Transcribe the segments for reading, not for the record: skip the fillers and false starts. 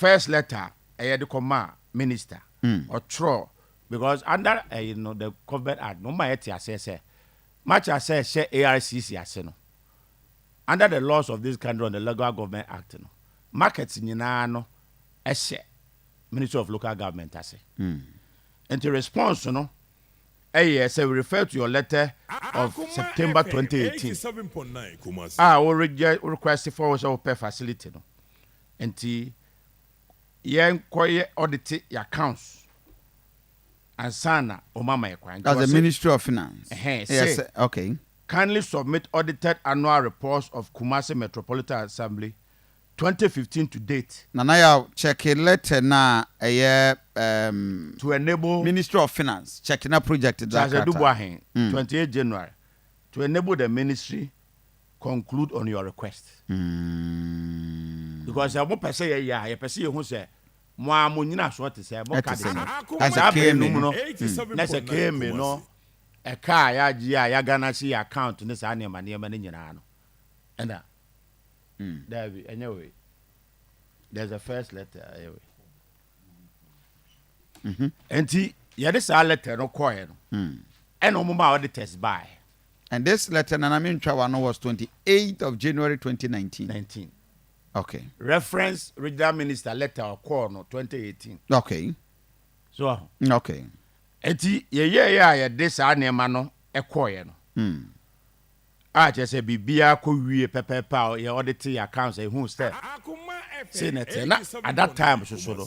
first letter the command minister or tro because under the Government Act no matter say much as say ARCC as no under the laws of this country on the Local Government Act no markets nyina no Ministry of Local Government as and the response no say we refer to your letter of September 2018 we request for us our facility no and koye audit your accounts and sana omama ekwan as the Ministry of Finance. Yes, okay. Kindly submit audited annual reports of Kumasi Metropolitan Assembly 2015 to date. Nana ya check a letter na to enable Ministry of Finance check na project that 28 January to enable the ministry conclude on your request. Because I won't say you person who say mo nyina so te say mo ka de as a came no let's came no a car ya Ghana see account ne sa ne ma ne nyina no and David anyway there's a first letter anyway enti ya this letter no koy no and omuma auditors by and this letter na me ntwa no was 28th of January 2019. Okay. Reference Regional Minister letter or call no 2018. Okay. So okay. Eti ye this anema no ekoye no. Just say bibia ko wie pepepa ye audit accounts e hu step. Senator na at that time so no.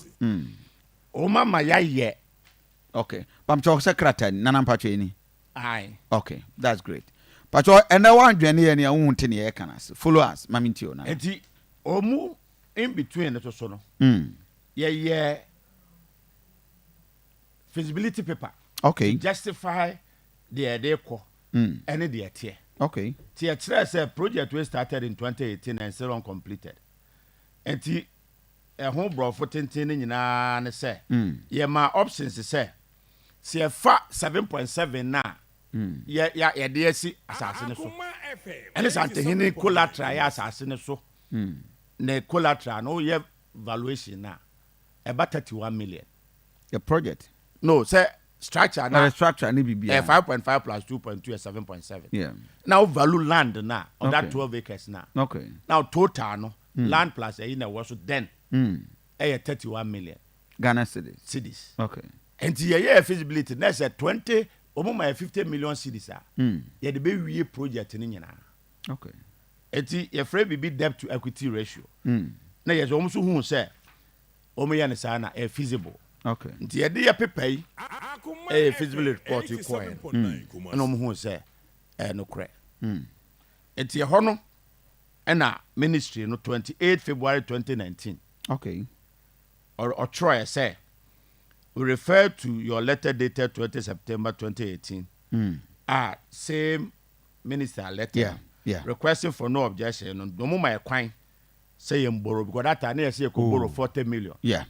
O mama ya ye. Okay. Pam cho secretary nana mpatwe ni. Aye. Okay, that's great. Pacho ene wan dwane ne hu nte ne ye kana follow us mamintio na. Eti omu in between the so no. Yeah. Feasibility paper. Okay. To justify the idea and the tier. Okay. Tier 3 say project we started in 2018 and still uncompleted. And a home bro for 10 nyina ne say. Yeah, my options say. See fa 7.7 na. Yeah, DSC assassin so. And it's anti collateral assassin so. Ne collateral no ye valuation na about 31 million. The project? No, say structure na. Structure ni bibia. 5.5 plus 2.2 is 7.7. Yeah. Now value land na on that 12 acres na. Okay. Now total no land plus in the was then 31 million Ghana cedis. Okay. And the feasibility next at 20 almost 50 million cedis yeah the be project ni nyina. Okay. Eti your frame be debt to equity ratio. Na yes almost who say omo ne sa na feasible. Okay. Nti ye dey paper yi feasibility report you coin. Na omo who say no kre. Eti ho no na ministry no 28 February 2019. Okay. Or try say we refer to your letter dated 20 September 2018. Same minister letter. Yeah. Requesting for no objection. No more my coin say borrow because that time they say borrow 40 million. Yeah.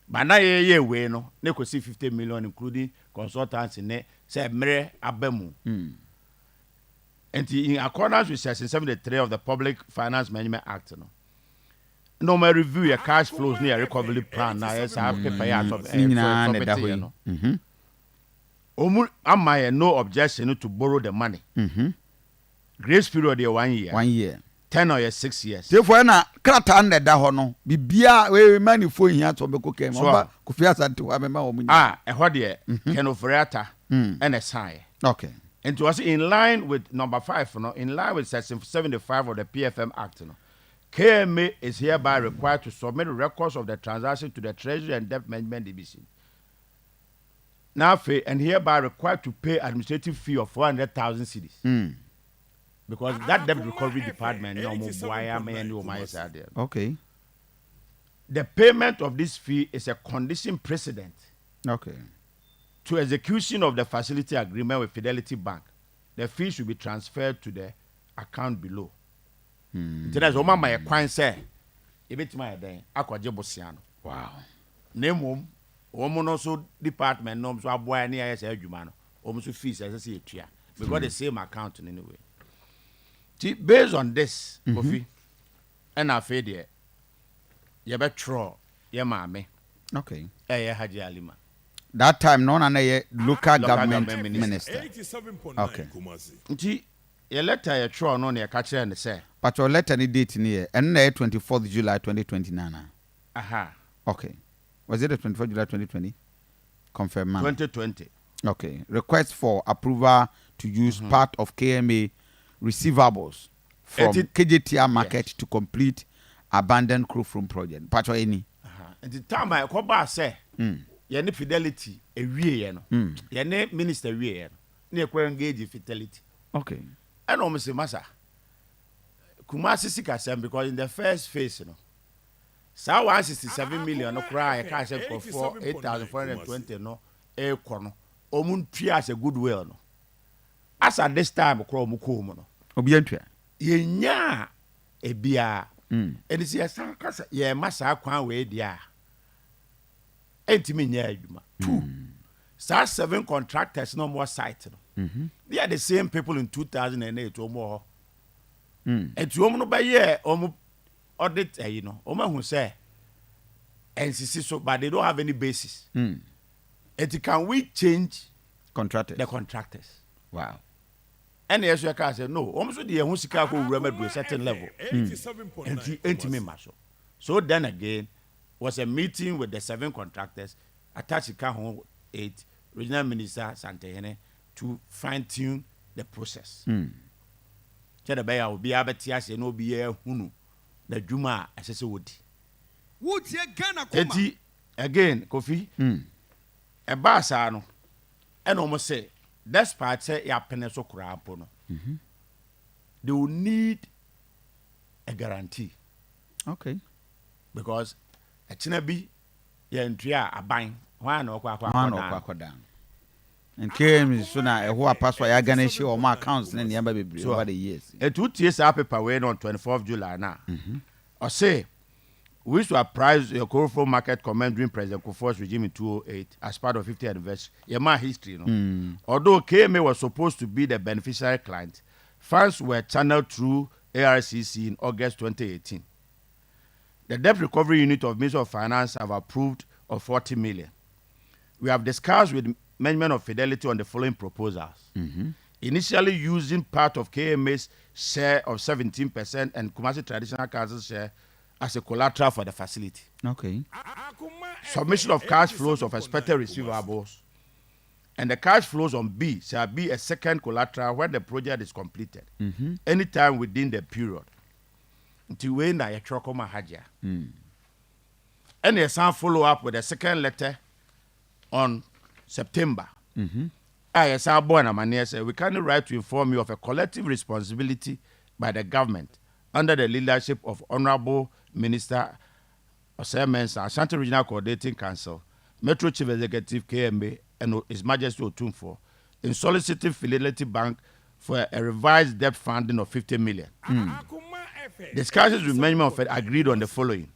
But now ye way no, they could see 50 million including consultants in it. Say mere abemu. And in accordance with Section 73 of the Public Finance Management Act, no more review your cash flows near recovery plan. Now yes, I have to pay out of property. No objection to borrow the money. Grace period is 1 year. 1 year. 10 or 6 years. Therefore, na krata ande da ho no. Bibia we mani fo hia to be kokem. Oba Kofi Asante wa mema wo munya. Ho de Ken Ofreata and a sign. Okay. And it was in line with number 5, in line with Section 75 of the PFM Act. KMA is hereby required to submit records of the transaction to the Treasury and Debt Management Division. Now, and hereby required to pay administrative fee of 400,000 cedis. Because that debt recovery department, okay. The payment of this fee is a condition precedent. Okay. To execution of the facility agreement with Fidelity Bank. The fee should be transferred to the account below. There's Oma my coin say, a bit my day, Aquajebosiano. Wow. Name also department norms so boy near as a human, almost fees as I see it here. We got the same account in anyway. Based on this, Kofi, and I fed you better Yemame. Okay. Haji Alima. That time, no one local government minister. Okay. Your letter you throw on your catcher and say. But your letter ni date near and 24th July 2029. Aha. Okay. Was it the 24th July 2020? Confirm. 2020. Okay. Request for approval to use part of KMA receivables from KJTR market to complete abandoned crew room project. Patch or any. At the time I call back say. Yene fidelity a wie no. Yene minister wie no. Ne kwa engage fidelity. Okay. And almost massa. Kumasi sika sem because in the first phase no. Sa 167 million no cry cash for 8,420 no e kono. Omun tria as a goodwill no. As at this time kro mu ko mu no. Obi antwa. Yenya e bia. And it's yes kasa ye massa kwan we dia. Entimi nya adwuma. 2. Start 7 contractors no more site no. They are the same people in 2008 or more. And you no by year audit you know. Who say NCC so but they don't have any basis. And can we change contractors? The contractors. Wow. And yes, you can say no. Almost the who sika go remember to a certain level. So then again was a meeting with the 7 contractors attached to 8 regional minister Santehene to fine-tune the process. Chede baya obi abetia se no obi hunu the juma asese wodi. Wotie Ghana Koma. Again Kofi. E ba sa no. E no mo say despite say ya pene so kura apo no. They will need a guarantee. Okay. Because echina bi ye ntria aban hwan na okwa down. And came so na who a password ya Ghana shi o my accounts na near be over the years. It would tears up paper way on 24th July now. Or say we wish to apprise your Kofi market comment during President Kofi's regime in 2008 as part of 50th anniversary. Yema history, no. Although KMA was supposed to be the beneficiary client, funds were channeled through ARCC in August 2018. The debt recovery unit of Ministry of Finance have approved of 40 million. We have discussed with management of Fidelity on the following proposals. Initially using part of KMA's share of 17% and Kumasi Traditional Council's share as a collateral for the facility. Okay. Submission of cash flows of expected receivables. And the cash flows on B shall be a second collateral when the project is completed. Anytime within the period. Until when I Akoma Haja. And a sound follow up with a second letter on September. I saw Amoamanhene said we can write to inform you of a collective responsibility by the government under the leadership of Honorable Minister Mensa, Asante Regional Coordinating Council, Metro Chief Executive KMA, and His Majesty Otumfo in soliciting Fidelity Bank for a revised debt funding of 50 million. Discussions with management of Fed agreed on the following: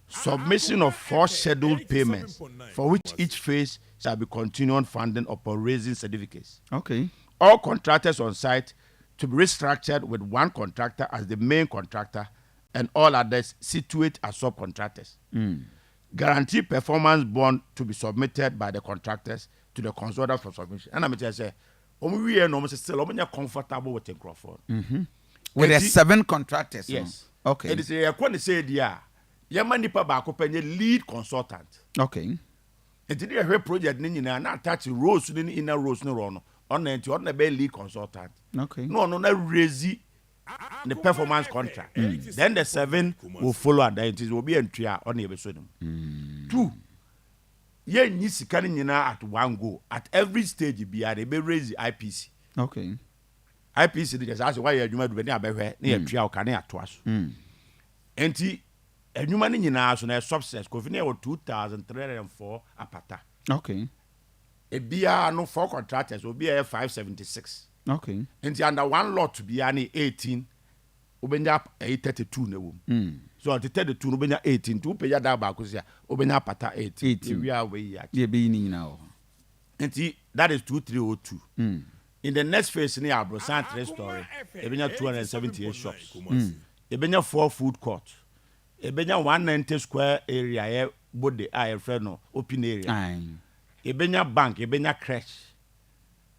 submission of 4 scheduled payments, for which each phase shall be continuing funding upon raising certificates. Okay. All contractors on site to be restructured with one contractor as the main contractor and all others situate as subcontractors. Guarantee performance bond to be submitted by the contractors to the consultant for submission. And I'm going to say, we are still comfortable with the Crawford. With the 7 contractors? Yes. No? Okay. It is a quantity said, yeah. Yamanipa Bakopenye lead consultant. Okay. And today a project nina na attach rows in inner rows no rono on the lead consultant. Okay. No raise the performance contract. Then the 7 will follow and it will be entry on the episode. 2. Ye ni sikani nina at one go. At every stage be raise the IPC. Okay. IPC just ask why you do be near entry or can at twice. Enti enyuma ni nyina so na substance Kofi na 2304 apata. Okay. Ebia no 4 contractors will be 576. Okay. Enti under one lot to be 18 obenya 832 na wom. So at 32 obenya 18 to pay da ba ko sia obenya apata 18. We are we ya. Ye be ni nyina o. Enti that is 2302. In the next phase ni Abrosan 3 story ebenya 278 shops. Ebenya 4 food courts. Ebenya 190 square area body a friend no open area ebenya bank ebenya creche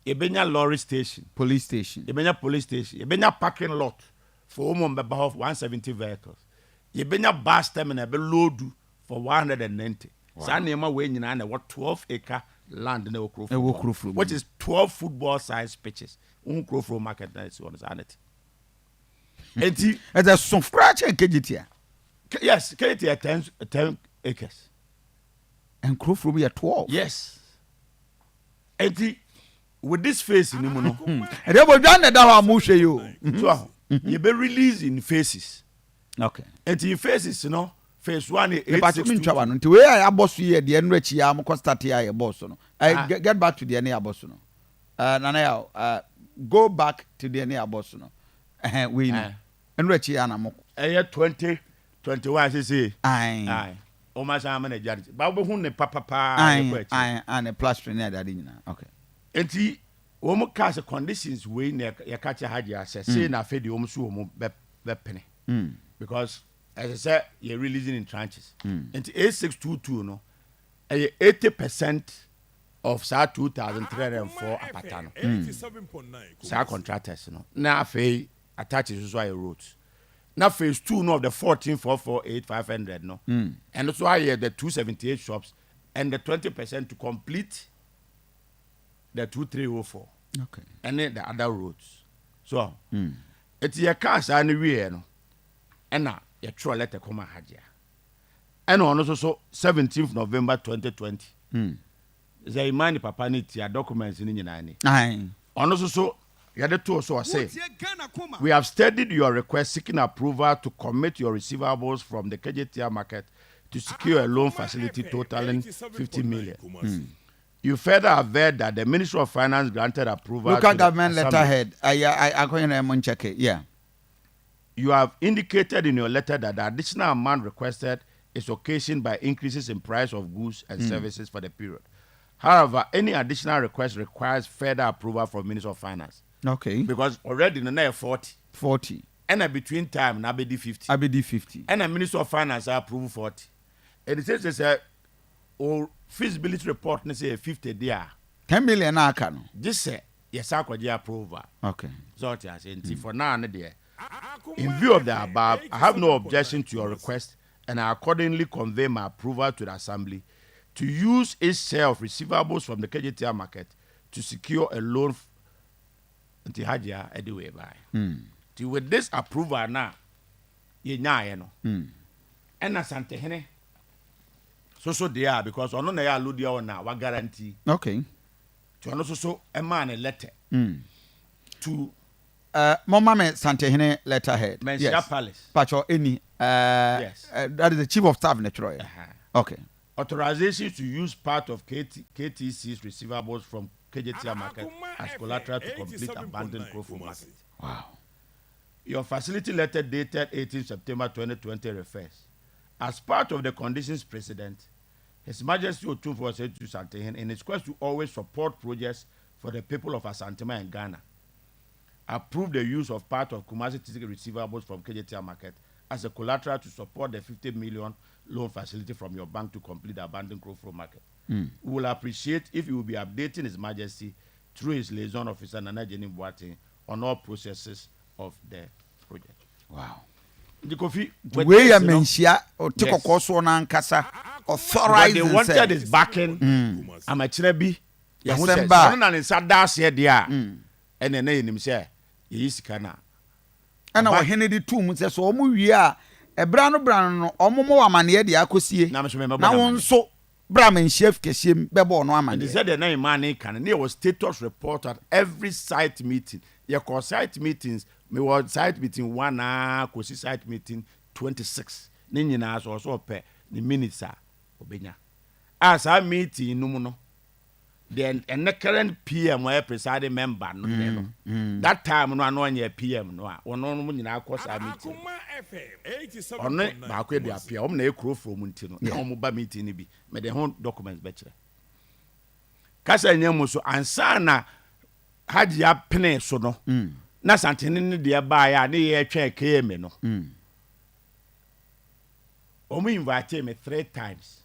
ebenya lorry station police station ebenya parking lot for about 170 vehicles ebenya bus terminal be load for 190 sa na we nyina na what 12 acre land na Okrofro which is 12 football size pitches Okrofro market na is on sanity enti as a some scratch and KGT. Yes, KGT 10 acres and Okrofro be 12. Yes. Enti with this phase in no and they will done that how much you so you be released in phases. Okay. Enti phases phase 1 is 862 until we are boss here the enrich ya mo start here boss no I get back to the near boss no nana go back to the near boss no we know enrich ya na mo 2021 say aye o ma sa na jarity ba bo hu ne papa aye and a plaster near that nyina okay enti wo mo cast conditions we na ya catch hard ya say na fe de wo mo so wo mo be pene because as I said, you're releasing in tranches. Into 8622, no, 80% of SAR 2304 apatano. 87.9. SAR contractors, now pay attaches to roads. Now phase 2 of the 14,448,500, no, and that's why you have the 278 shops and the 20% to complete the 2304. Okay, and then the other roads. So, it's your cars anyway, no, and now. Your true letter come hadia. And on also 17th November 2020. The Imani Papa need your documents in Nani. aye On also you had to also say we have studied your request seeking approval to commit your receivables from the KJTR market to secure a loan facility totaling 50 million. You further averred that the Ministry of Finance granted approval. Local government letterhead. I going to check it. Yeah. You have indicated in your letter that the additional amount requested is occasioned by increases in price of goods and services for the period. However, any additional request requires further approval from Minister of Finance. Okay. Because already in the 40. And between time, na be 50. I be 50. And the Minister of Finance approve 40. And it says it's a feasibility report, say 50 there. 10 million na can. This say yes, I could approval. Okay. So it has for now and there. In view of the above, I have no objection to your request, and I accordingly convey my approval to the Assembly to use its share of receivables from the KJTR market to secure a loan until Hajia anyway by. With this approval now, you know, and Asante so they are because on no allude now what guarantee. Okay. To also a man a letter to. Mama me Santehene letterhead. Yes. Palace. Pacho Ennin. Yes. That is the chief of staff in Troy. Okay. Authorization to use part of KTC's receivables from KJTR market as collateral to complete abandoned Kofi market. Wow. Your facility letter dated 18 September 2020 refers. As part of the conditions precedent, His Majesty Otumfuo said to Santehene in his quest to always support projects for the people of Asantema and Ghana, approved the use of part of Kumasi receivables from KJTR market as a collateral to support the 50 million loan facility from your bank to complete the abandoned Kofi market. We will appreciate if you will be updating His Majesty through his liaison officer Nana Jenny Boateng on all processes of the project. Wow. The Kofi, we are mentia or take a course on Ankasa authorized. They wanted his backing. I'm a chirebi. Yes, and then him say, "Yes, kana." And our Henry Tomb says, "So we are a brown Amoamanhene de akosie." Now one so Brahmin chef kesim bebo no amane. They said the name man can. And there was status report at every site meeting. You call site meetings. Me was site meeting 1 hour. Kosi site meeting 26. Ni nyina so so pe the minutes are obenya. As I meeting no. Then and the current PM were presiding member no. That time no one PM no. Ono no nyina call site meeting. Ono ba ko dey appear. Om na ekro from nti no. Na om ba meeting ni bi. Me the whole documents be kire. Kasa nyam so ansa na Hajia pene so no. Na Santehene ni de ba ya na ye twa KM no. Omo invite me 3 times.